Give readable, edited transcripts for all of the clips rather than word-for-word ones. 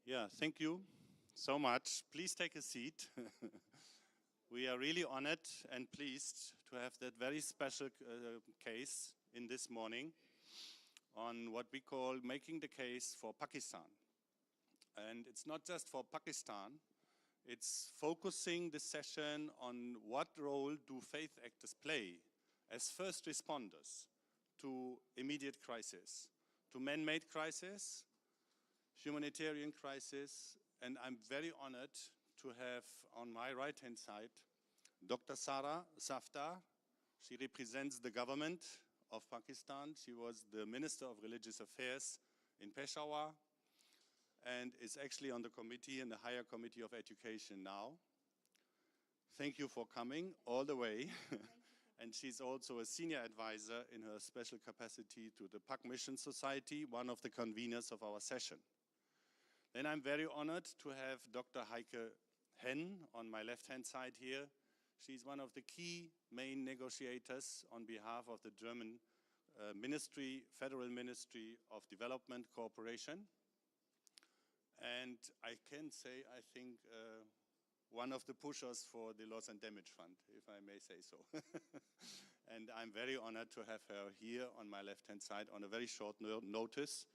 Yeah, thank you so much. Please take a seat. We are really honored and pleased to have that very special case in this morning on what we call making the case for Pakistan. And it's not just for Pakistan, it's focusing the session on what role do faith actors play as first responders to immediate crisis, to man-made crisis, humanitarian crisis, and I'm very honored to have on my right-hand side Dr. Sara Safdar. She represents the government of Pakistan. She was the Minister of Religious Affairs in Peshawar and is actually on the committee in the Higher Committee of Education now. Thank you for coming all the way. And she's also a senior advisor in her special capacity to the Pak Mission Society, one of the conveners of our session. Then I'm very honored to have Dr. Heike Henn on my left-hand side here. She's one of the key main negotiators on behalf of the German Federal Ministry of Development Cooperation. And I can say, I think, one of the pushers for the Loss and Damage Fund, if I may say so. And I'm very honored to have her here on my left-hand side on a very short notice,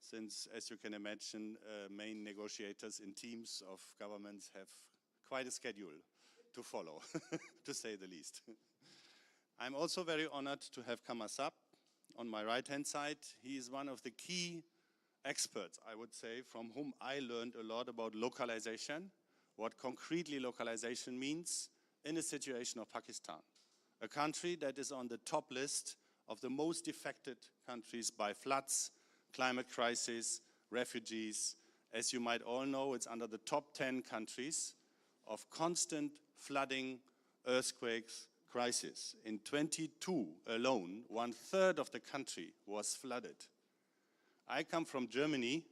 since, as you can imagine, main negotiators in teams of governments have quite a schedule to follow, to say the least. I'm also very honored to have Kamasab on my right-hand side. He is one of the key experts, I would say, from whom I learned a lot about localization, what concretely localization means in a situation of Pakistan, a country that is on the top list of the most affected countries by floods, climate crisis, refugees. As you might all know, it's under the top 10 countries of constant flooding, earthquakes, crisis. In 22 alone, 1/3 of the country was flooded. I come from Germany,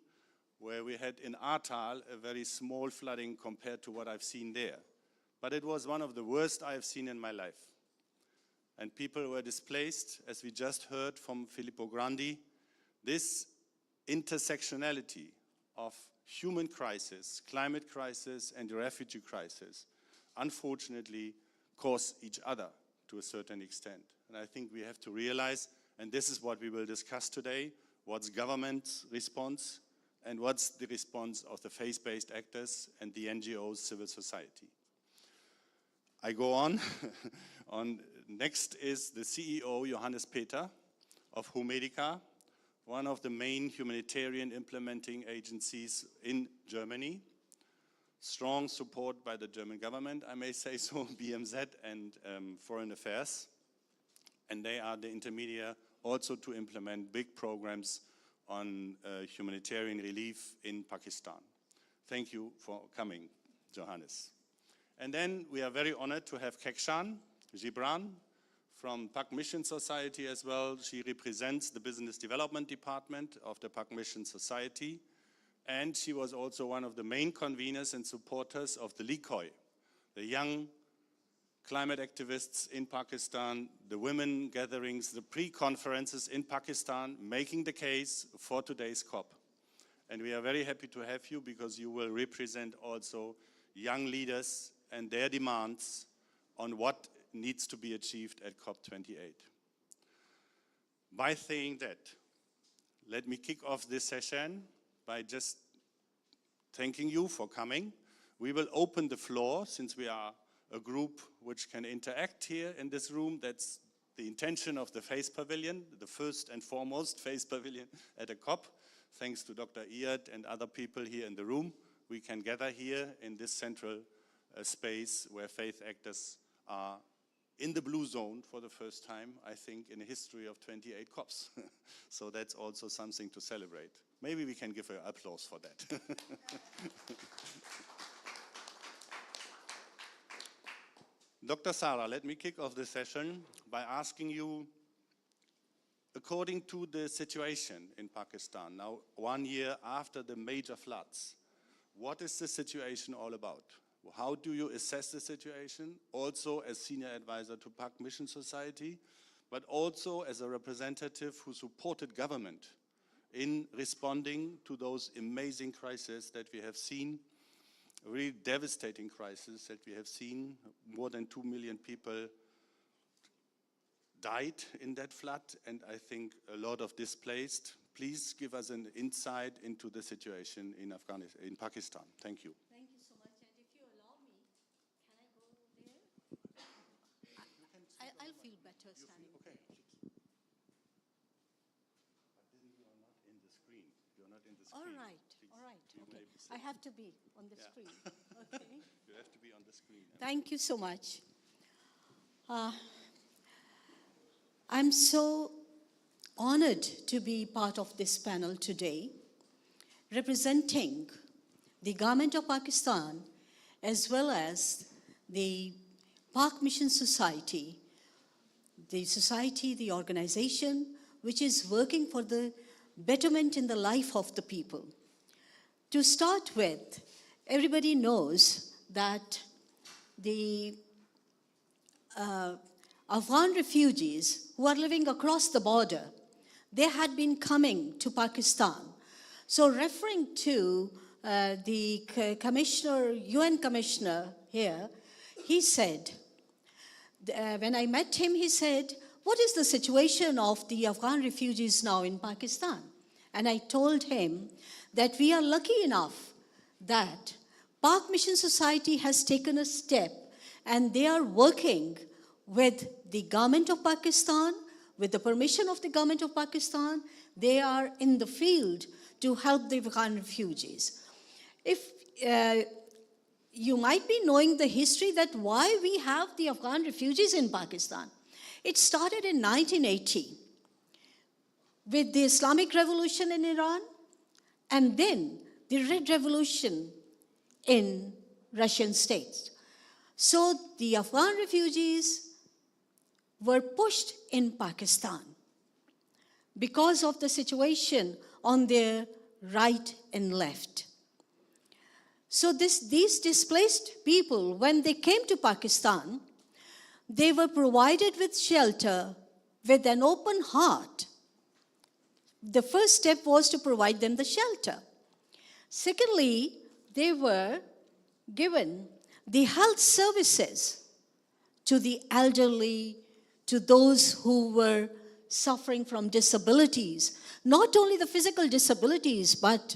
where we had in Ahrtal a very small flooding compared to what I've seen there. But it was one of the worst I've seen in my life. And people were displaced, as we just heard from Filippo Grandi. This intersectionality of human crisis, climate crisis, and the refugee crisis, unfortunately, cause each other to a certain extent. And I think we have to realize, and this is what we will discuss today, what's government's response and what's the response of the faith-based actors and the NGOs, civil society. I go on. Next is the CEO, Johannes Peter, of Humedica, one of the main humanitarian implementing agencies in Germany. Strong support by the German government, I may say so, BMZ and Foreign Affairs. And they are the intermediary also to implement big programs on humanitarian relief in Pakistan. Thank you for coming, Johannes. And then we are very honored to have Kekshan Gibran from Pak Mission Society as well. She represents the Business Development Department of the Pak Mission Society. And she was also one of the main conveners and supporters of the LICOI, the young climate activists in Pakistan, the women gatherings, the pre-conferences in Pakistan, making the case for today's COP. And we are very happy to have you because you will represent also young leaders and their demands on what needs to be achieved at COP28. By saying that, let me kick off this session by just thanking you for coming. We will open the floor since we are a group which can interact here in this room. That's the intention of the Faith Pavilion, the first and foremost Faith Pavilion at a COP. Thanks to Dr. Iyad and other people here in the room, we can gather here in this central space where faith actors are in the blue zone for the first time, I think, in the history of 28 COPs. So that's also something to celebrate. Maybe we can give an applause for that. Dr. Sara, let me kick off the session by asking you, according to the situation in Pakistan, now 1 year after the major floods, what is the situation all about? How do you assess the situation, also as senior advisor to Pak Mission Society, but also as a representative who supported government in responding to those amazing crises that we have seen, a really devastating crisis that we have seen. More than 2 million people died in that flood, and I think a lot of displaced. Please give us an insight into the situation in Afghanistan, in Pakistan. Thank you. Thank you so much. And if you allow me, can I go there? I'll feel better standing. Okay. You are not in the screen. You are not in the screen. All right. Please. All right. You Okay. may I have to be on the screen. Okay. You have to be on the screen. Thank you so much. I'm so honored to be part of this panel today, representing the government of Pakistan as well as the Pak Mission Society, the organization which is working for the betterment in the life of the people. To start with, everybody knows that the Afghan refugees who are living across the border, they had been coming to Pakistan. So referring to the UN commissioner here, he said, when I met him, he said, what is the situation of the Afghan refugees now in Pakistan? And I told him that we are lucky enough that Pak Mission Society has taken a step and they are working with the government of Pakistan, with the permission of the government of Pakistan. They are in the field to help the Afghan refugees. If you might be knowing the history that why we have the Afghan refugees in Pakistan. It started in 1980 with the Islamic Revolution in Iran and then the Red Revolution in Russian states. So the Afghan refugees were pushed in Pakistan because of the situation on their right and left. So these displaced people, when they came to Pakistan, they were provided with shelter with an open heart. The first step was to provide them the shelter. Secondly, they were given the health services to the elderly, to those who were suffering from disabilities, not only the physical disabilities, but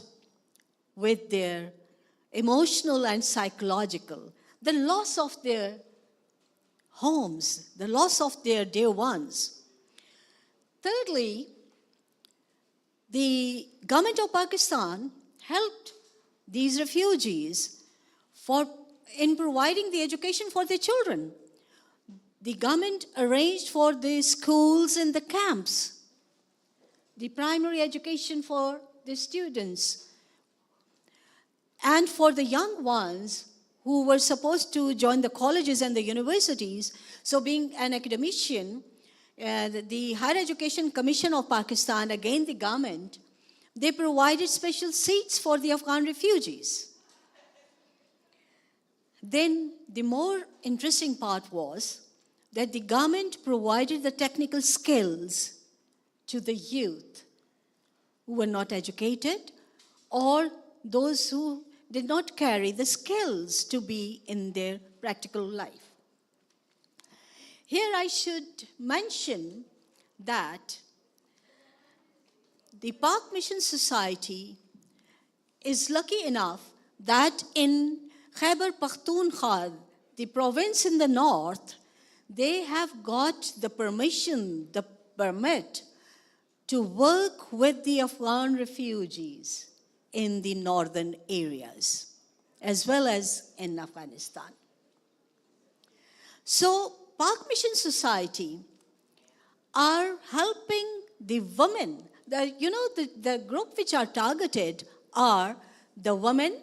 with their emotional and psychological, the loss of their homes, the loss of their dear ones. Thirdly, the government of Pakistan helped these refugees in providing the education for their children. The government arranged for the schools in the camps, the primary education for the students, and for the young ones who were supposed to join the colleges and the universities. So being an academician, the Higher Education Commission of Pakistan, again the government, they provided special seats for the Afghan refugees. Then the more interesting part was that the government provided the technical skills to the youth who were not educated or those who did not carry the skills to be in their practical life. Here I should mention that the Pak Mission Society is lucky enough that in Khyber Pakhtunkhwa, the province in the north, they have got the permit to work with the Afghan refugees in the northern areas, as well as in Afghanistan. So, Pak Mission Society are helping the women. The group which are targeted are the women,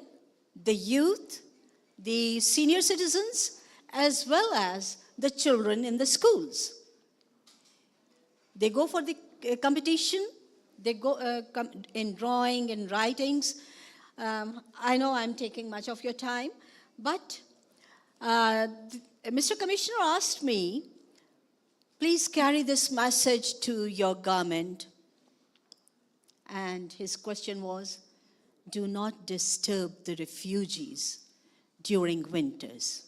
the youth, the senior citizens, as well as the children in the schools. They go for the competition. They go in drawing and writings. I know I'm taking much of your time, but Mr. Commissioner asked me, please carry this message to your government. and his question was, do not disturb the refugees during winters.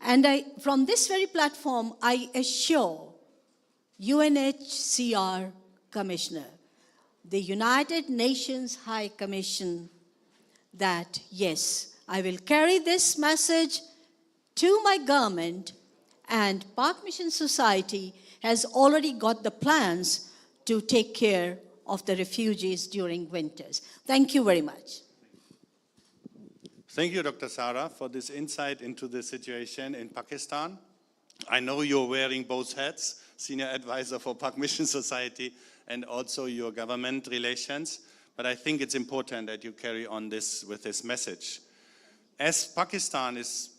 And from this very platform, I assure UNHCR Commissioner, the United Nations High Commission, that yes, I will carry this message to my government, and Park Mission Society has already got the plans to take care of the refugees during winters. Thank you very much. Thank you, Dr. Sara, for this insight into the situation in Pakistan. I know you're wearing both hats, Senior Advisor for Park Mission Society and also your government relations, but I think it's important that you carry on this with this message. As Pakistan is,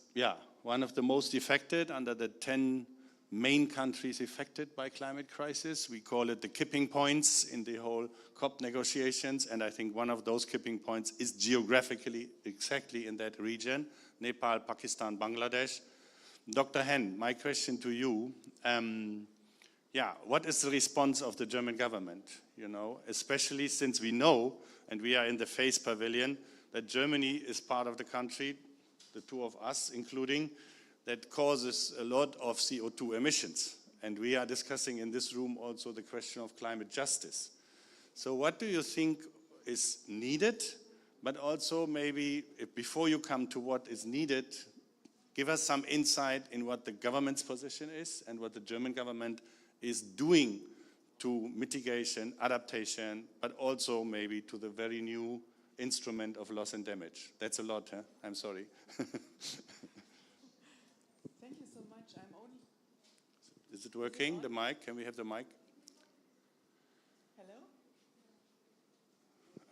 one of the most affected under the 10 main countries affected by climate crisis, we call it the kipping points in the whole COP negotiations, and I think one of those kipping points is geographically exactly in that region, Nepal, Pakistan, Bangladesh. Dr. Hen, my question to you, what is the response of the German government? You know, especially since we know, and we are in the FACE pavilion, that Germany is part of the country, the two of us including, that causes a lot of CO2 emissions. And we are discussing in this room also the question of climate justice. So what do you think is needed? But also maybe before you come to what is needed, give us some insight in what the government's position is and what the German government is doing to mitigation, adaptation, but also maybe to the very new instrument of loss and damage. That's a lot, huh? I'm sorry. Thank you so much. I'm only... Is it working, the mic? Can we have the mic? Hello?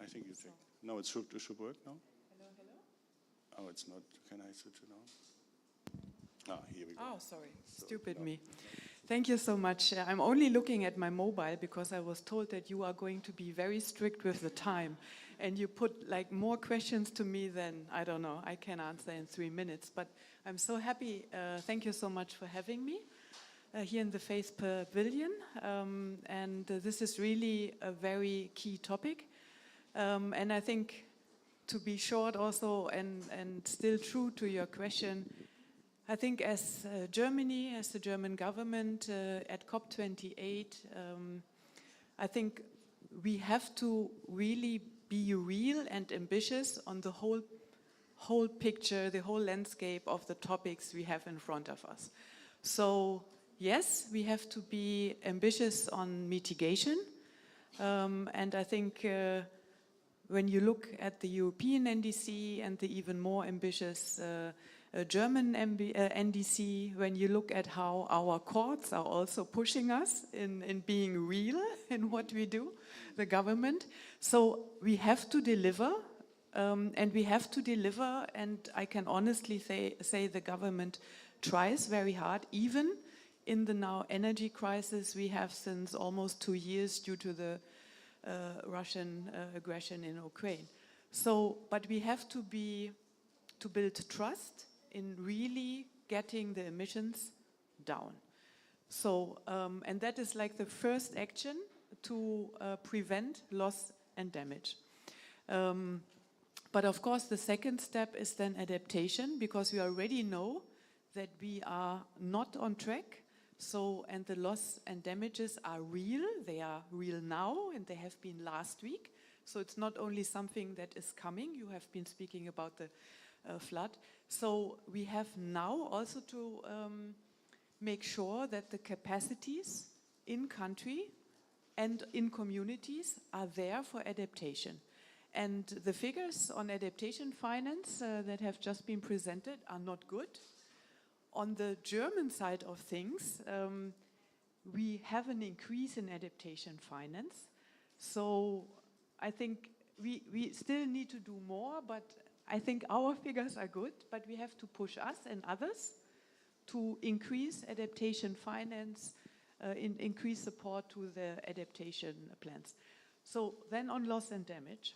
I think you think. No, it should work, no? Hello, hello? Oh, it's not. Can I switch it on? Ah, here we go. Oh, sorry. Stupid me. Thank you so much. I'm only looking at my mobile because I was told that you are going to be very strict with the time. And you put like more questions to me than, I don't know, I can answer in 3 minutes. But I'm so happy. Thank you so much for having me here in the FACE Pavilion. And this is really a very key topic. And I think, to be short also and still true to your question, I think as Germany, as the German government at COP28, I think we have to really be real and ambitious on the whole picture, the whole landscape of the topics we have in front of us. So yes, we have to be ambitious on mitigation. And I think when you look at the European NDC and the even more ambitious German NDC, when you look at how our courts are also pushing us in being real in what we do, the government. So we have to deliver, and we have to deliver, and I can honestly say the government tries very hard, even in the now energy crisis we have since almost 2 years due to the Russian aggression in Ukraine. So, but we have to build trust in really getting the emissions down. So, and that is like the first action to prevent loss and damage. But of course, the second step is then adaptation, because we already know that we are not on track. So, and the loss and damages are real. They are real now, and they have been last week. So it's not only something that is coming. You have been speaking about the flood. So we have now also to make sure that the capacities in country and in communities are there for adaptation. And the figures on adaptation finance that have just been presented are not good. On the German side of things, we have an increase in adaptation finance. So I think we still need to do more, but I think our figures are good, but we have to push us and others to increase adaptation finance, increase support to the adaptation plans. So then on loss and damage,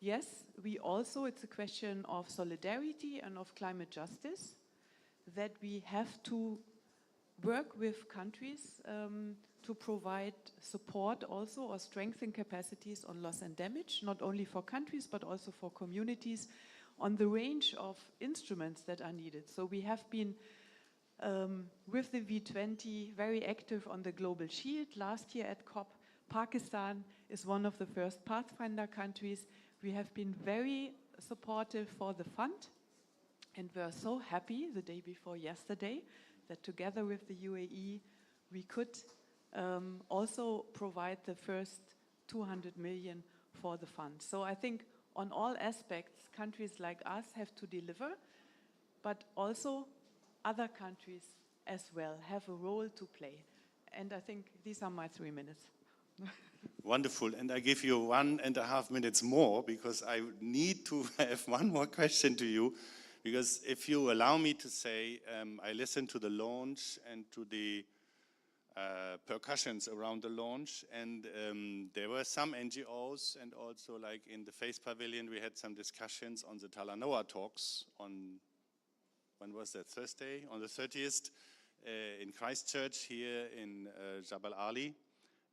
yes, we also, it's a question of solidarity and of climate justice, that we have to work with countries to provide support also or strengthen capacities on loss and damage, not only for countries but also for communities on the range of instruments that are needed. So we have been with the V20 very active on the Global Shield. Last year at COP, Pakistan is one of the first Pathfinder countries. We have been very supportive for the fund, and we're so happy the day before yesterday that together with the UAE we could also provide the first 200 million for the fund. So I think on all aspects, countries like us have to deliver, but also other countries as well have a role to play. And I think these are my 3 minutes. Wonderful, and I give you 1.5 minutes more because I need to have one more question to you. Because if you allow me to say, I listened to the launch and to the percussions around the launch, and there were some NGOs, and also like in the Face Pavilion we had some discussions on the Talanoa talks on, when was that, Thursday? On the 30th in Christchurch here in Jabal Ali.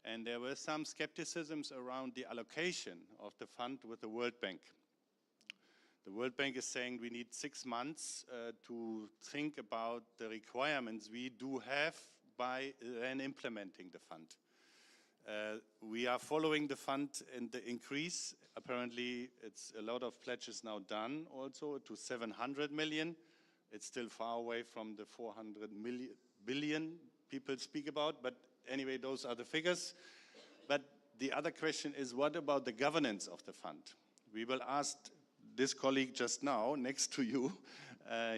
And there were some skepticisms around the allocation of the fund with the World Bank. The World Bank is saying we need 6 months to think about the requirements we do have by then implementing the fund. We are following the fund and the increase. Apparently, it's a lot of pledges now done also to 700 million. It's still far away from the 400 billion people speak about, but anyway, those are the figures. But the other question is, what about the governance of the fund? We will ask this colleague just now, next to you,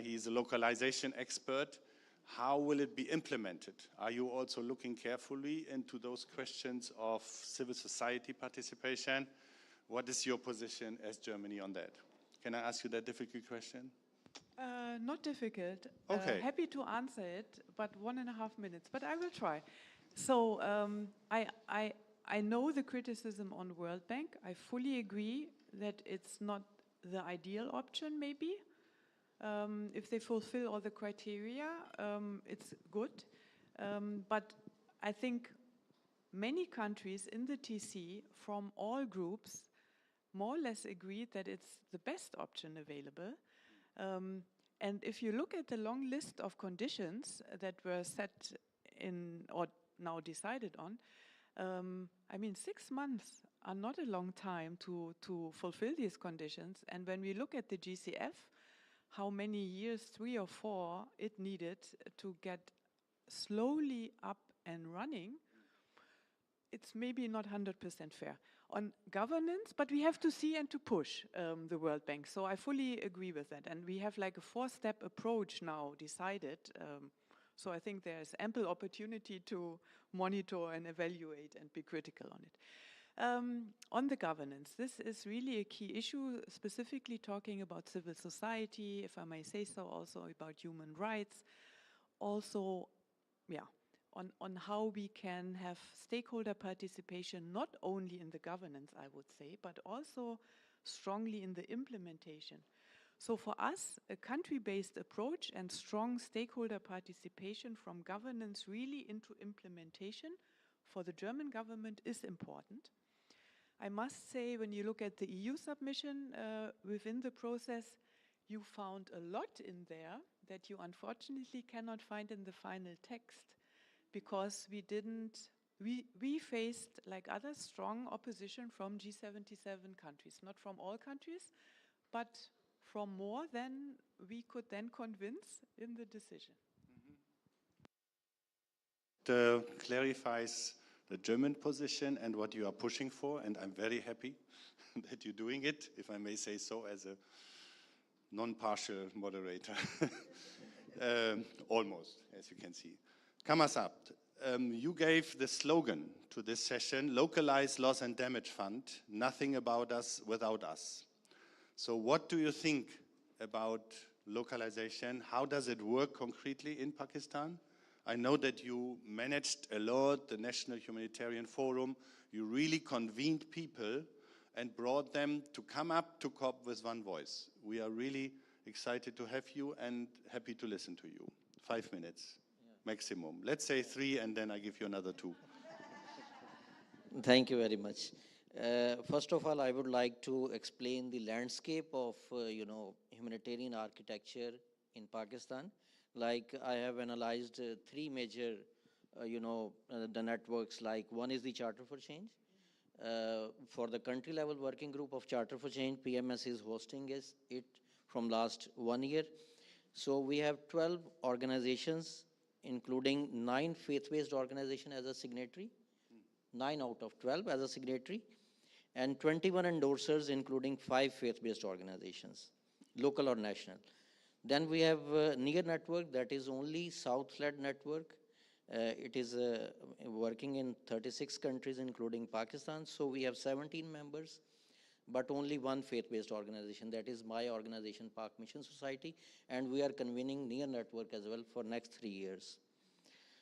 he's a localization expert. How will it be implemented? Are you also looking carefully into those questions of civil society participation? What is your position as Germany on that? Can I ask you that difficult question? Not difficult. Okay. Happy to answer it, but 1.5 minutes, but I will try. So I know the criticism on World Bank. I fully agree that it's not the ideal option, maybe. If they fulfill all the criteria, it's good. But I think many countries in the TC from all groups more or less agreed that it's the best option available. And if you look at the long list of conditions that were set in or now decided on, I mean, 6 months are not a long time to fulfill these conditions. And when we look at the GCF, how many years, 3 or 4, it needed to get slowly up and running, it's maybe not 100% fair. On governance, but we have to see and to push the World Bank. So I fully agree with that. And we have like a 4-step approach now decided. So I think there's ample opportunity to monitor and evaluate and be critical on it. On the governance, this is really a key issue, specifically talking about civil society, if I may say so, also about human rights, also, yeah, on how we can have stakeholder participation, not only in the governance, I would say, but also strongly in the implementation. So for us, a country-based approach and strong stakeholder participation from governance really into implementation for the German government is important. I must say, when you look at the EU submission within the process, you found a lot in there that you unfortunately cannot find in the final text, because we faced, like others, strong opposition from G77 countries, not from all countries, but from more than we could then convince in the decision. Clarifies the German position and what you are pushing for, and I'm very happy that you're doing it, if I may say so, as a non-partial moderator. Almost, as you can see. Kamasab, you gave the slogan to this session, Localize Loss and Damage Fund, nothing about us without us. So what do you think about localization? How does it work concretely in Pakistan? I know that you managed a lot, the National Humanitarian Forum. You really convened people and brought them to come up to COP with one voice. We are really excited to have you and happy to listen to you. 5 minutes, maximum. Let's say 3, and then I give you another 2. Thank you very much. First of all, I would like to explain the landscape of, humanitarian architecture in Pakistan. Like I have analyzed three major, the networks. Like one is the Charter for Change. For the country level working group of Charter for Change, PMS is hosting it from last 1 year. So we have 12 organizations, including 9 faith-based organizations as a signatory, 9 out of 12 as a signatory, and 21 endorsers, including 5 faith-based organizations, local or national. Then we have NEAR network, that is only South-led network. It is working in 36 countries, including Pakistan. So we have 17 members, but only one faith-based organization, that is my organization, Pak Mission Society, and we are convening NEAR network as well for next 3 years.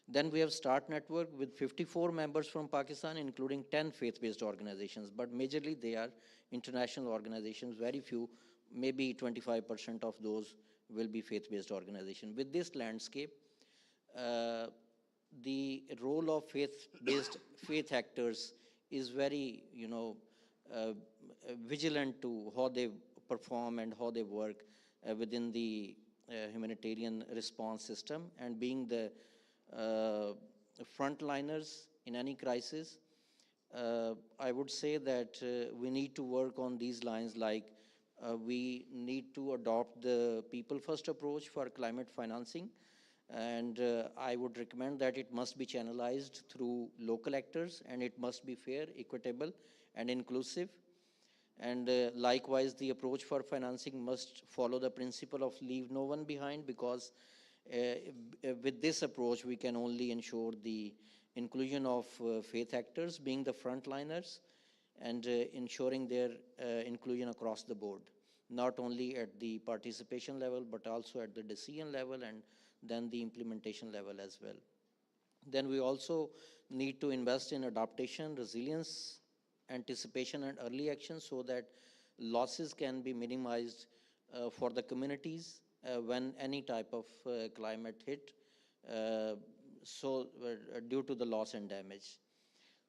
Then we have START network with 54 members from Pakistan, including 10 faith-based organizations, but majorly they are international organizations, very few, maybe 25% of those will be faith-based organizations. With this landscape, the role of faith actors is very, vigilant to how they perform and how they work within the humanitarian response system, and being the frontliners in any crisis. I would say that we need to work on these lines, like we need to adopt the people first approach for climate financing, and I would recommend that it must be channelized through local actors, and it must be fair, equitable, and inclusive. And likewise, the approach for financing must follow the principle of leave no one behind, because with this approach, we can only ensure the inclusion of faith actors being the frontliners, and ensuring their inclusion across the board, not only at the participation level, but also at the decision level, and then the implementation level as well. Then we also need to invest in adaptation, resilience, anticipation, and early action, so that losses can be minimized for the communities when any type of climate hit, due to the loss and damage.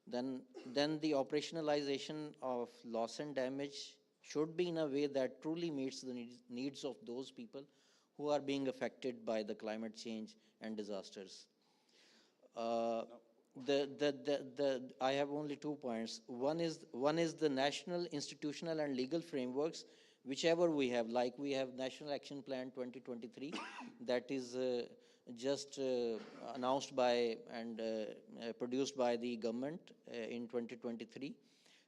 Then the operationalization of loss and damage should be in a way that truly meets the needs of those people who are being affected by the climate change and disasters. I have only 2 points. One is the national, institutional, and legal frameworks, whichever we have. Like we have National Action Plan 2023, that is just announced by and produced by the government in 2023.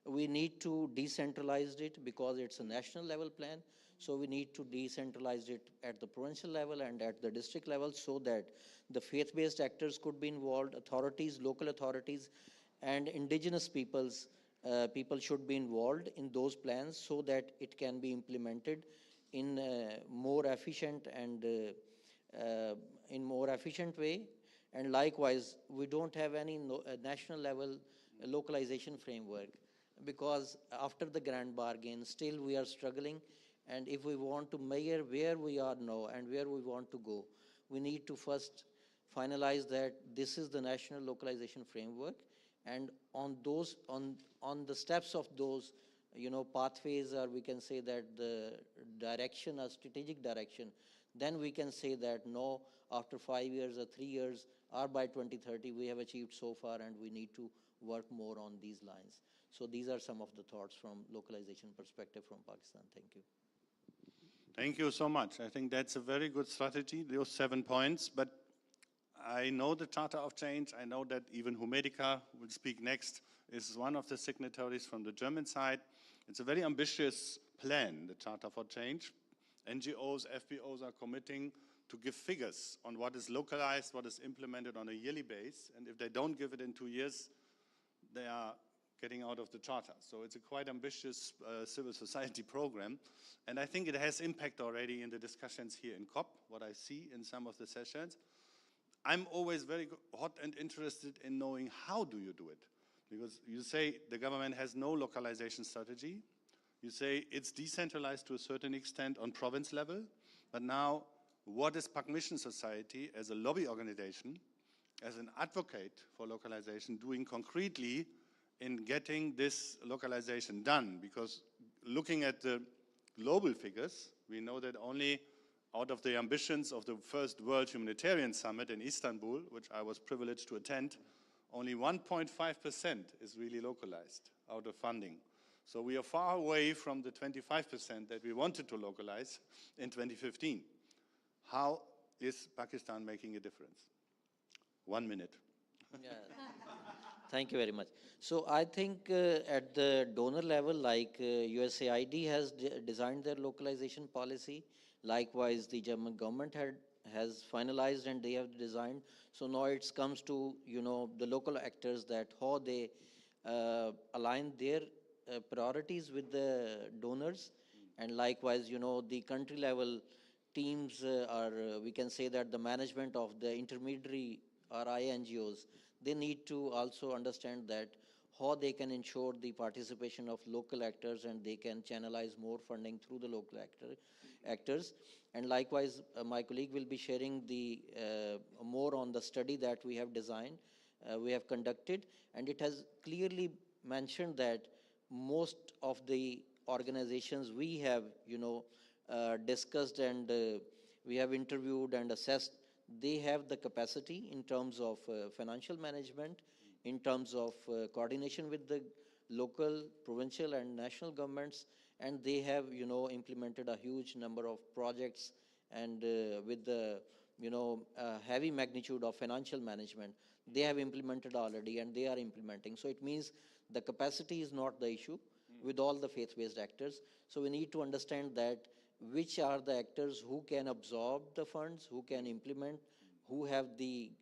We need to decentralize it because it's a national level plan. So we need to decentralize it at the provincial level and at the district level, so that the faith-based actors could be involved, authorities, local authorities, and indigenous people should be involved in those plans, so that it can be implemented in a more efficient and in more efficient way. And likewise, we don't have any national level localization framework, because after the grand bargain, still we are struggling. And if we want to measure where we are now and where we want to go, we need to first finalize that this is the national localization framework, and on the steps of those, pathways, or we can say that the direction, or strategic direction, then we can say that no, after 5 years or 3 years or by 2030, we have achieved so far, and we need to work more on these lines. So these are some of the thoughts from localization perspective from Pakistan. Thank you. Thank you so much. I think that's a very good strategy, those 7 points. But I know the Charter of Change. I know that even Humedica will speak next, is one of the signatories from the German side. It's a very ambitious plan, the Charter for Change. NGOs, FBOs are committing to give figures on what is localized, what is implemented on a yearly basis. And if they don't give it in 2 years, they are getting out of the Charter. So it's a quite ambitious civil society program. And I think it has impact already in the discussions here in COP, what I see in some of the sessions. I'm always very hot and interested in knowing how do you do it? Because you say the government has no localization strategy. You say it's decentralized to a certain extent on province level. But now, what is Pak Mission Society as a lobby organization, as an advocate for localization, doing concretely in getting this localization done, because looking at the global figures, we know that only out of the ambitions of the first World Humanitarian Summit in Istanbul, which I was privileged to attend, only 1.5% is really localized out of funding. So we are far away from the 25% that we wanted to localize in 2015. How is Pakistan making a difference? 1 minute. Yeah. Thank you very much. So I think at the donor level, like USAID has designed their localization policy. Likewise, the German government has finalized and they have designed. So now it comes to, the local actors, that how they align their priorities with the donors. And likewise, the country level teams we can say that the management of the intermediary RI NGOs, they need to also understand that how they can ensure the participation of local actors and they can channelize more funding through the local actors. And likewise, my colleague will be sharing the more on the study that we have designed, we have conducted, and it has clearly mentioned that most of the organizations we have, discussed and we have interviewed and assessed, they have the capacity in terms of financial management, in terms of coordination with the local, provincial and national governments, and they have, implemented a huge number of projects and with the, heavy magnitude of financial management, they have implemented already and they are implementing. So it means the capacity is not the issue with all the faith-based actors. So we need to understand that which are the actors who can absorb the funds, who can implement, who have the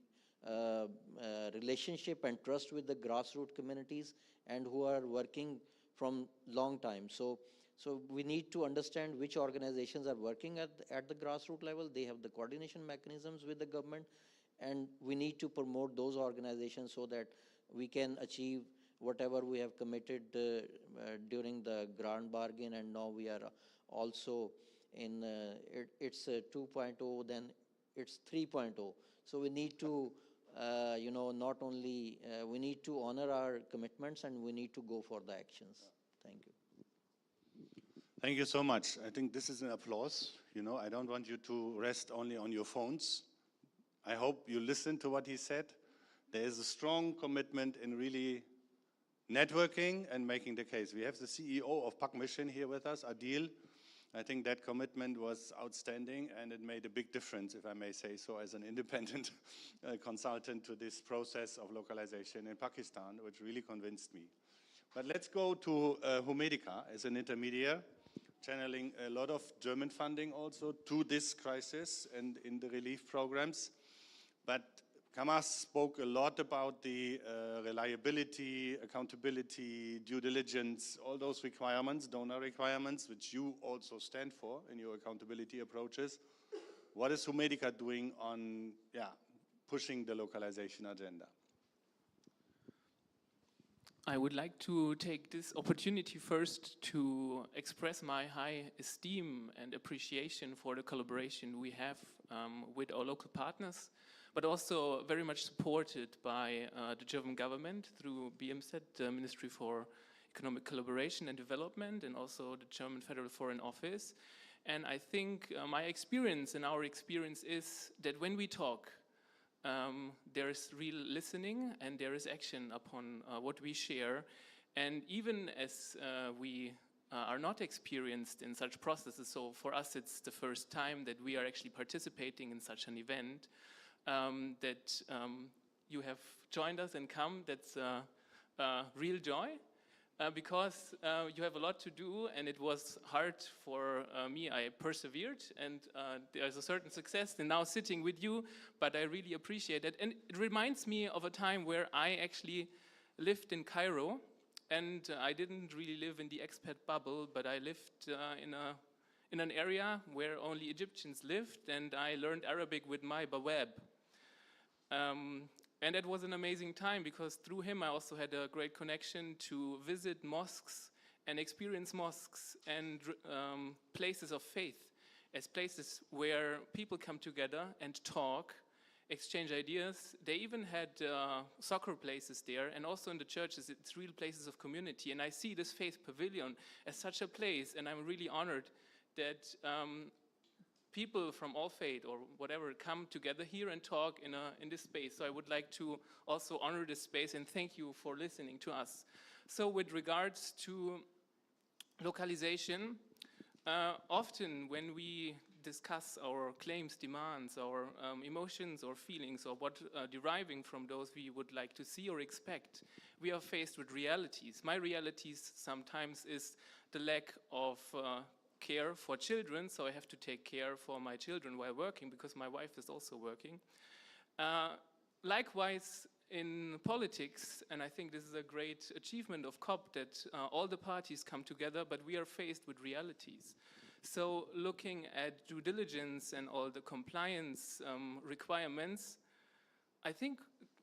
relationship and trust with the grassroots communities, and who are working from long time. So we need to understand which organizations are working at the grassroots level. They have the coordination mechanisms with the government, and we need to promote those organizations so that we can achieve whatever we have committed during the grand bargain, and now we are also in it's 2.0, then it's 3.0. So we need to, not only, we need to honor our commitments and we need to go for the actions. Thank you. Thank you so much. I think this is an applause. I don't want you to rest only on your phones. I hope you listened to what he said. There is a strong commitment in really networking and making the case. We have the CEO of Pak Mission here with us, Adil. I think that commitment was outstanding and it made a big difference, if I may say so, as an independent consultant to this process of localization in Pakistan, which really convinced me. But let's go to Humedica as an intermediary, channeling a lot of German funding also to this crisis and in the relief programs. But Kamas spoke a lot about the reliability, accountability, due diligence, all those requirements, donor requirements, which you also stand for in your accountability approaches. What is Humedica doing on pushing the localization agenda? I would like to take this opportunity first to express my high esteem and appreciation for the collaboration we have with our local partners, but also very much supported by the German government through BMZ, the Ministry for Economic Collaboration and Development, and also the German Federal Foreign Office. And I think my experience and our experience is that when we talk, there is real listening and there is action upon what we share. And even as we are not experienced in such processes, so for us it's the first time that we are actually participating in such an event, that you have joined us and come. That's real joy, because you have a lot to do and it was hard for me. I persevered and there's a certain success in now sitting with you, but I really appreciate it. And it reminds me of a time where I actually lived in Cairo, and I didn't really live in the expat bubble, but I lived in an area where only Egyptians lived, and I learned Arabic with my bawab. And it was an amazing time because through him I also had a great connection to visit mosques and experience mosques and places of faith as places where people come together and talk exchange ideas. They even had soccer places there, and also in the churches, it's real places of community. And I see this Faith Pavilion as such a place, and I'm really honored that people from all faith or whatever come together here and talk in this space. So I would like to also honor this space and thank you for listening to us. So with regards to localization, often when we discuss our claims, demands, our emotions or feelings, or what deriving from those we would like to see or expect, we are faced with realities. My realities sometimes is the lack of care for children, so I have to take care for my children while working because my wife is also working. Likewise, in politics, and I think this is a great achievement of COP that all the parties come together, but we are faced with realities. So looking at due diligence and all the compliance requirements, I think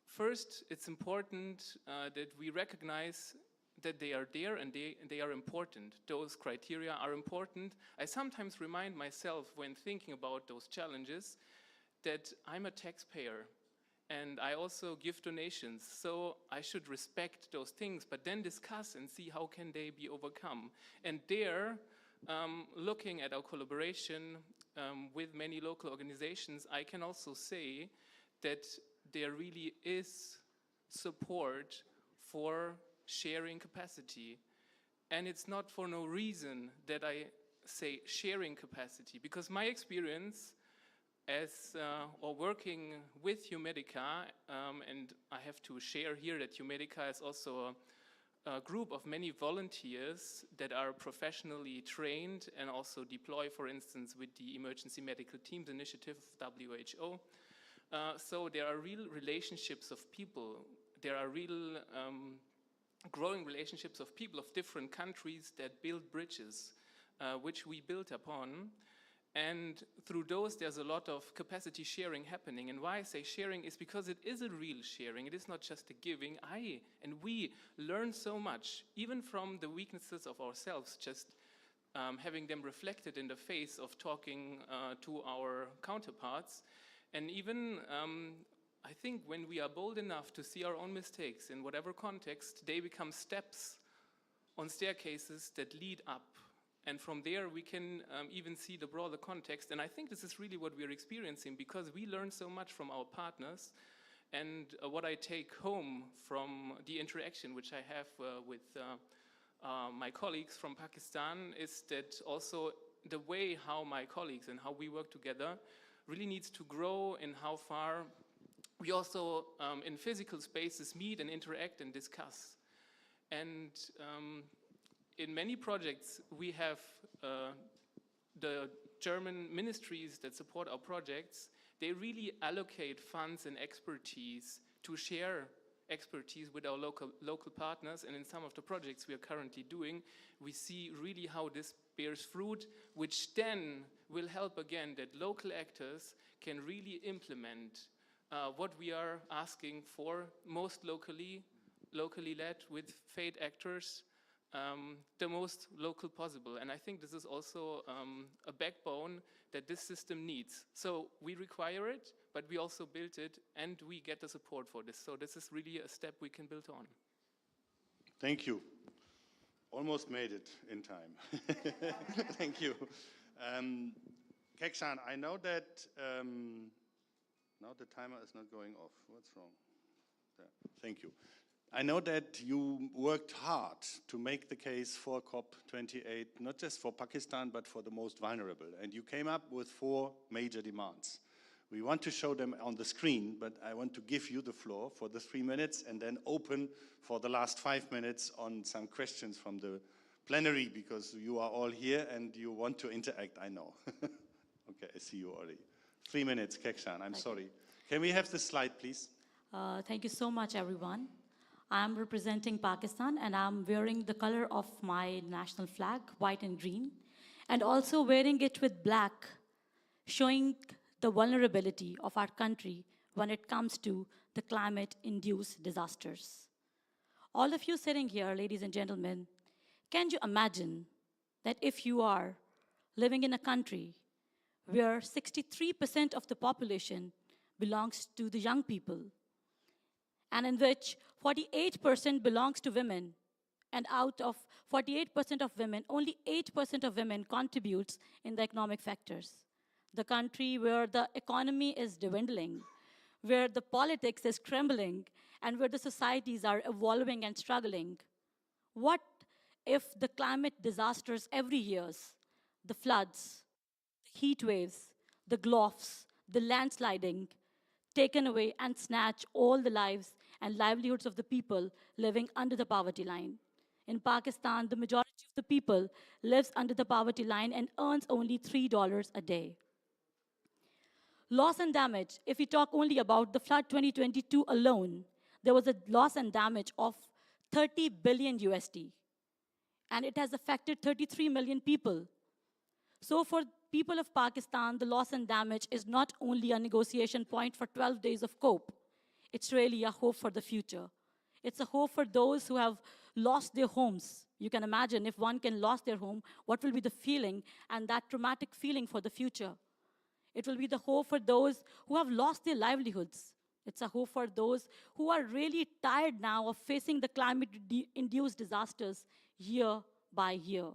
first it's important that we recognize that they are there and they are important. Those criteria are important. I sometimes remind myself when thinking about those challenges that I'm a taxpayer and I also give donations, so I should respect those things, but then discuss and see how can they be overcome. And there, looking at our collaboration with many local organizations, I can also say that there really is support for sharing capacity. And it's not for no reason that I say sharing capacity, because my experience as or working with Humedica, and I have to share here that Humedica is also a group of many volunteers that are professionally trained and also deploy, for instance, with the Emergency Medical Teams Initiative of WHO. So there are real relationships of people. There are real growing relationships of people of different countries that build bridges, which we built upon. And through those, there's a lot of capacity sharing happening. And why I say sharing is because it is a real sharing. It is not just a giving. I and we learn so much, even from the weaknesses of ourselves, just having them reflected in the face of talking to our counterparts. And even, I think when we are bold enough to see our own mistakes in whatever context, they become steps on staircases that lead up. And from there, we can even see the broader context. And I think this is really what we're experiencing, because we learn so much from our partners. And what I take home from the interaction which I have with my colleagues from Pakistan is that also the way how my colleagues and how we work together really needs to grow in how far we also in physical spaces meet and interact and discuss. And in many projects, we have the German ministries that support our projects. They really allocate funds and expertise to share expertise with our local partners. And in some of the projects we are currently doing, we see really how this bears fruit, which then will help again that local actors can really implement what we are asking for, most locally led with faith actors, the most local possible. And I think this is also a backbone that this system needs. So we require it, but we also built it, and we get the support for this. So this is really a step we can build on. Thank you. Almost made it in time. Thank you. Kekshan, I know that now the timer is not going off. What's wrong? There. Thank you. I know that you worked hard to make the case for COP28, not just for Pakistan, but for the most vulnerable. And you came up with 4 major demands. We want to show them on the screen, but I want to give you the floor for the 3 minutes and then open for the last 5 minutes on some questions from the plenary, because you are all here and you want to interact, I know. Okay, I see you already. 3 minutes, Kekshan, I'm sorry. Can we have the slide, please? Thank you so much, everyone. I'm representing Pakistan, and I'm wearing the color of my national flag, white and green, and also wearing it with black, showing the vulnerability of our country when it comes to the climate-induced disasters. All of you sitting here, ladies and gentlemen, can you imagine that if you are living in a country where 63% of the population belongs to the young people, and in which 48% belongs to women. And out of 48% of women, only 8% of women contributes in the economic factors. The country where the economy is dwindling, where the politics is trembling, and where the societies are evolving and struggling. What if the climate disasters every year, the floods, the heat waves, the gulfs, the landsliding, taken away and snatch all the lives and livelihoods of the people living under the poverty line? In Pakistan, the majority of the people lives under the poverty line and earns only $3 a day. Loss and damage, if we talk only about the flood 2022 alone, there was a loss and damage of 30 billion USD. And it has affected 33 million people. So for people of Pakistan, the loss and damage is not only a negotiation point for 12 days of cope. It's really a hope for the future. It's a hope for those who have lost their homes. You can imagine if one can lose their home, what will be the feeling and that traumatic feeling for the future? It will be the hope for those who have lost their livelihoods. It's a hope for those who are really tired now of facing the climate-induced disasters year by year.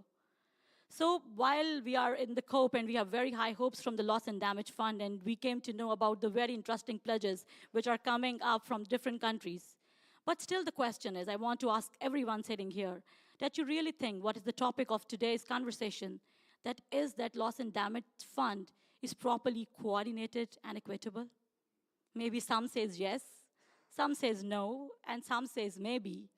So while we are in the COPE and we have very high hopes from the Loss and Damage Fund, and we came to know about the very interesting pledges which are coming up from different countries, but still the question is, I want to ask everyone sitting here, that you really think what is the topic of today's conversation, that is that Loss and Damage Fund is properly coordinated and equitable? Maybe some says yes, some says no, and some says maybe.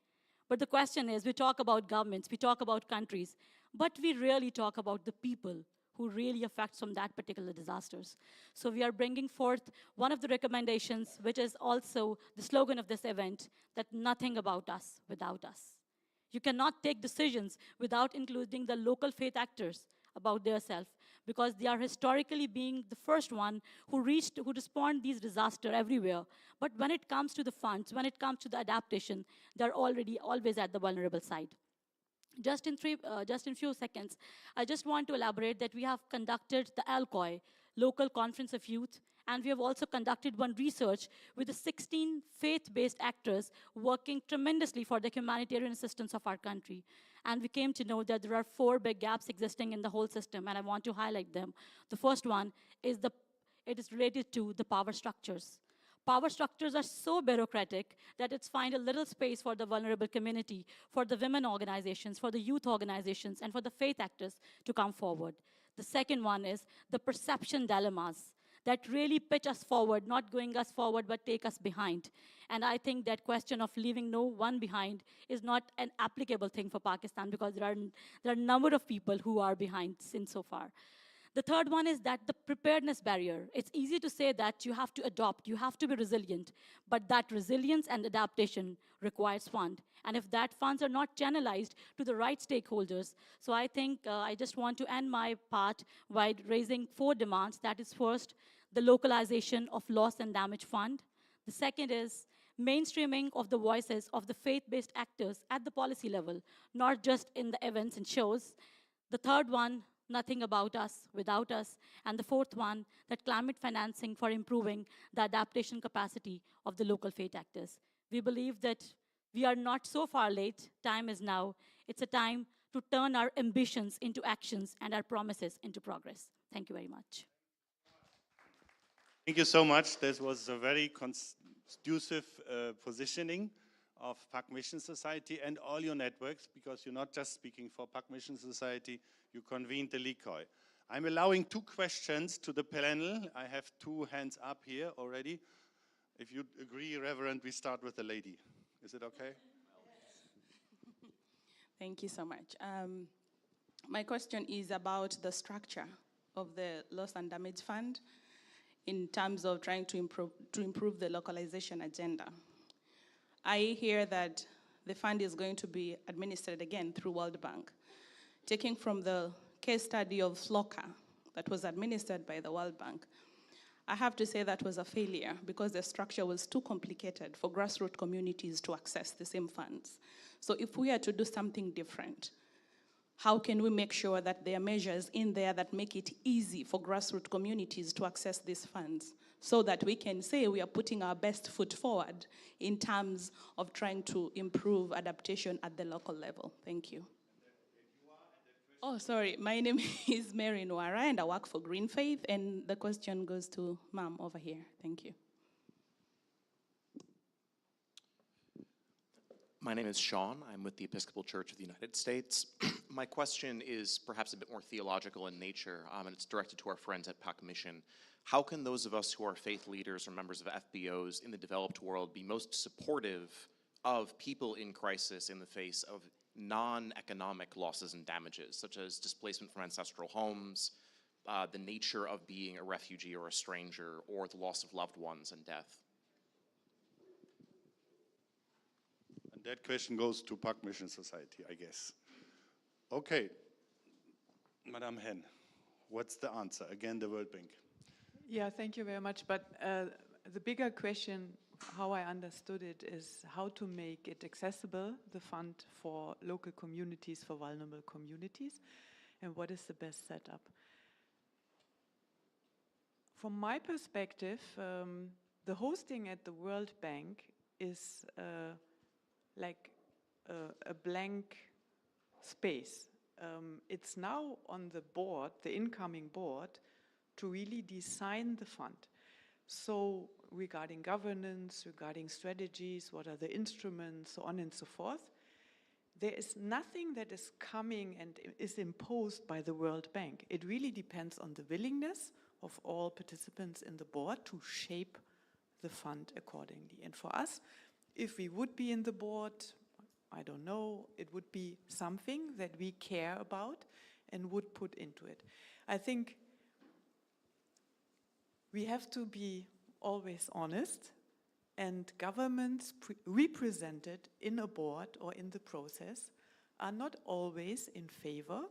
But the question is, we talk about governments, we talk about countries, but we really talk about the people who really affects from that particular disasters. So we are bringing forth one of the recommendations, which is also the slogan of this event, that nothing about us without us. You cannot take decisions without including the local faith actors about their self, because they are historically being the first one who respond these disasters everywhere. But when it comes to the funds, when it comes to the adaptation, they're already always at the vulnerable side. Just in few seconds, I just want to elaborate that we have conducted the ALCOI, Local Conference of Youth, and we have also conducted one research with the 16 faith-based actors working tremendously for the humanitarian assistance of our country. And we came to know that there are 4 big gaps existing in the whole system, and I want to highlight them. The first one is it is related to the power structures. Power structures are so bureaucratic that it's find a little space for the vulnerable community, for the women organizations, for the youth organizations, and for the faith actors to come forward. The second one is the perception dilemmas that really pitch us forward, not going us forward, but take us behind. And I think that question of leaving no one behind is not an applicable thing for Pakistan, because there are a number of people who are behind since so far. The third one is that the preparedness barrier. It's easy to say that you have to adopt, you have to be resilient, but that resilience and adaptation requires fund. And if that funds are not channelized to the right stakeholders, so I think I just want to end my part by raising 4 demands. That is first, the localization of loss and damage fund. The second is mainstreaming of the voices of the faith-based actors at the policy level, not just in the events and shows. The third one, nothing about us without us. And the fourth one, that climate financing for improving the adaptation capacity of the local faith actors. We believe that we are not so far late. Time is now. It's a time to turn our ambitions into actions and our promises into progress. Thank you very much. Thank you so much. This was a very conducive positioning of Pak Mission Society and all your networks, because you're not just speaking for Pak Mission Society, you convened the LICOI. I'm allowing 2 questions to the panel. I have 2 hands up here already. If you agree, Reverend, we start with the lady. Is it okay? Thank you so much. My question is about the structure of the Loss and Damage Fund in terms of trying to improve the localization agenda. I hear that the fund is going to be administered again through World Bank. Taking from the case study of FLOCA that was administered by the World Bank, I have to say that was a failure because the structure was too complicated for grassroots communities to access the same funds. So if we are to do something different, how can we make sure that there are measures in there that make it easy for grassroots communities to access these funds so that we can say we are putting our best foot forward in terms of trying to improve adaptation at the local level? Thank you. Oh, sorry. My name is Mary Nwara, and I work for Green Faith, and the question goes to Ma'am over here. Thank you. My name is Sean. I'm with the Episcopal Church of the United States. My question is perhaps a bit more theological in nature, and it's directed to our friends at PAC Mission. How can those of us who are faith leaders or members of FBOs in the developed world be most supportive of people in crisis in the face of non-economic losses and damages, such as displacement from ancestral homes, the nature of being a refugee or a stranger, or the loss of loved ones and death? And that question goes to Park Mission Society, I guess. Okay, Madame Hen, what's the answer? Again, the World Bank. Yeah, thank you very much. But the bigger question, how I understood it, is how to make it accessible, the fund for local communities, for vulnerable communities, and what is the best setup. From my perspective, the hosting at the World Bank is like a blank space. It's now on the board, the incoming board, to really design the fund. So regarding governance, regarding strategies, what are the instruments, so on and so forth, there is nothing that is coming and is imposed by the World Bank. It really depends on the willingness of all participants in the board to shape the fund accordingly. And for us, if we would be in the board, I don't know, it would be something that we care about and would put into it. I think we have to be always honest, and governments represented in a board or in the process are not always in favor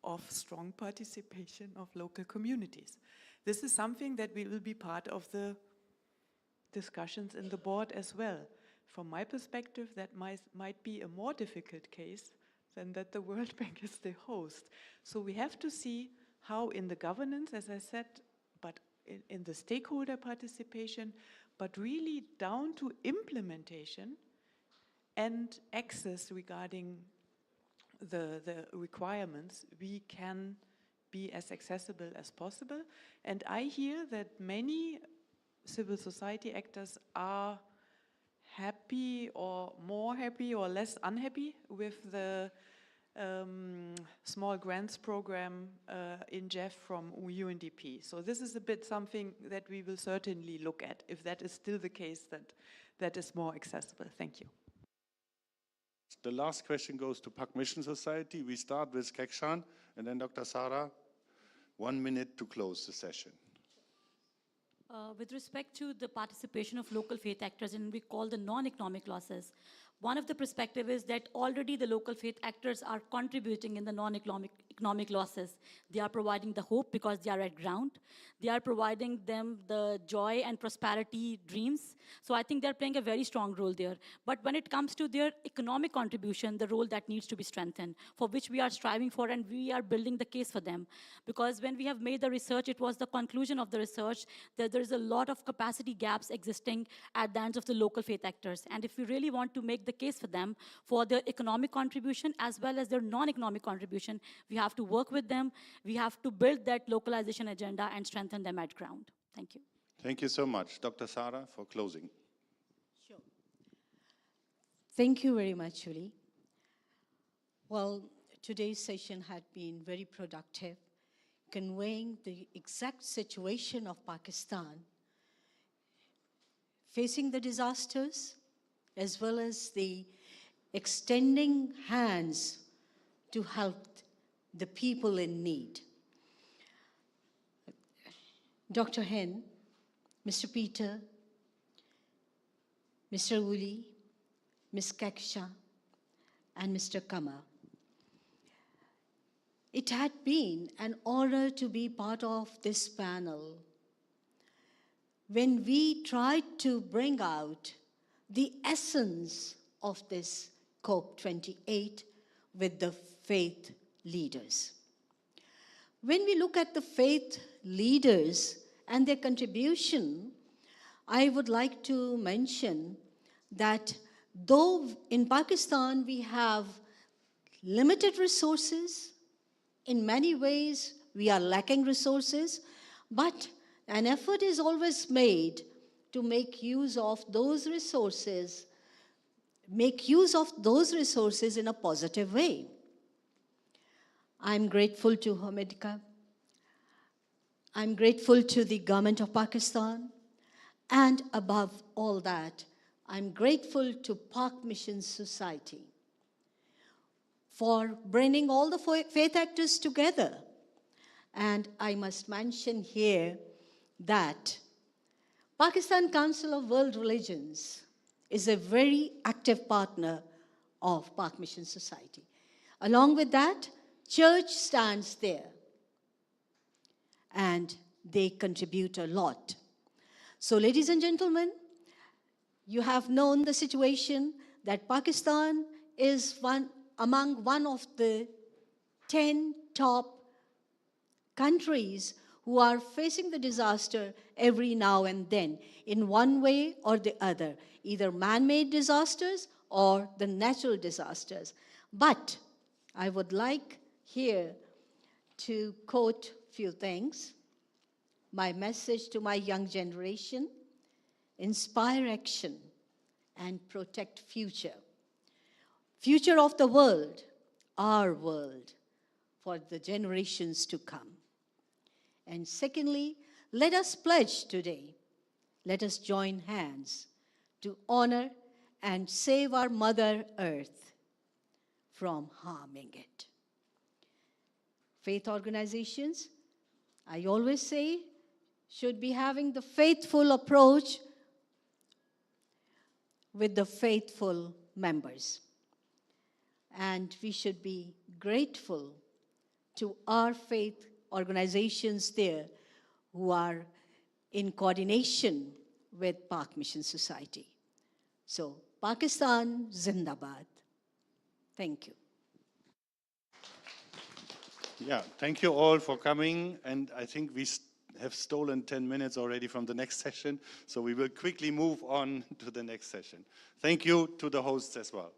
of strong participation of local communities. This is something that will be part of the discussions in the board as well. From my perspective, that might be a more difficult case than that the World Bank is the host. So we have to see how in the governance, as I said, but in the stakeholder participation, but really down to implementation and access regarding the requirements, we can be as accessible as possible. And I hear that many civil society actors are happy or more happy or less unhappy with the small grants program in Jeff from UNDP. So this is a bit something that we will certainly look at, if that is still the case, that is more accessible. Thank you. The last question goes to Park Mission Society. We start with Kekshan and then Dr. Sarah. 1 minute to close the session. With respect to the participation of local faith actors in what we call the non-economic losses, one of the perspective is that already the local faith actors are contributing in the non-economic losses. They are providing the hope because they are at ground. They are providing them the joy and prosperity dreams. So I think they're playing a very strong role there. But when it comes to their economic contribution, the role that needs to be strengthened, for which we are striving for and we are building the case for them. Because when we have made the research, it was the conclusion of the research that there is a lot of capacity gaps existing at the hands of the local faith actors. And if we really want to make the case for them for their economic contribution as well as their non-economic contribution, we have to work with them. We have to build that localization agenda and strengthen them at ground. Thank you. Thank you so much. Dr. Sarah, for closing. Sure. Thank you very much, Julie. Well, today's session had been very productive, conveying the exact situation of Pakistan, facing the disasters, as well as the extending hands to help the people in need. Dr. Hen, Mr. Peter, Mr. Woolley, Ms. Keksha, and Mr. Kama. It had been an honor to be part of this panel when we tried to bring out the essence of this COP28 with the faith leaders. When we look at the faith leaders and their contribution, I would like to mention that though in Pakistan we have limited resources, in many ways we are lacking resources, but an effort is always made to make use of those resources in a positive way. I'm grateful to Humedica. I'm grateful to the government of Pakistan. And above all that, I'm grateful to Pak Mission Society for bringing all the faith actors together. And I must mention here that Pakistan Council of World Religions is a very active partner of Pak Mission Society. Along with that, church stands there, and they contribute a lot. So, ladies and gentlemen, you have known the situation that Pakistan is among one of the 10 top countries who are facing the disaster every now and then, in one way or the other, either man-made disasters or the natural disasters. But I would like here to quote a few things. My message to my young generation: inspire action and protect future. Future of the world, our world, for the generations to come. And secondly, let us pledge today, let us join hands to honor and save our Mother Earth from harming it. Faith organizations, I always say, should be having the faithful approach with the faithful members. And we should be grateful to our faith organizations there who are in coordination with Pak Mission Society. So, Pakistan Zindabad. Thank you. Yeah, thank you all for coming. And I think we have stolen 10 minutes already from the next session. So we will quickly move on to the next session. Thank you to the hosts as well.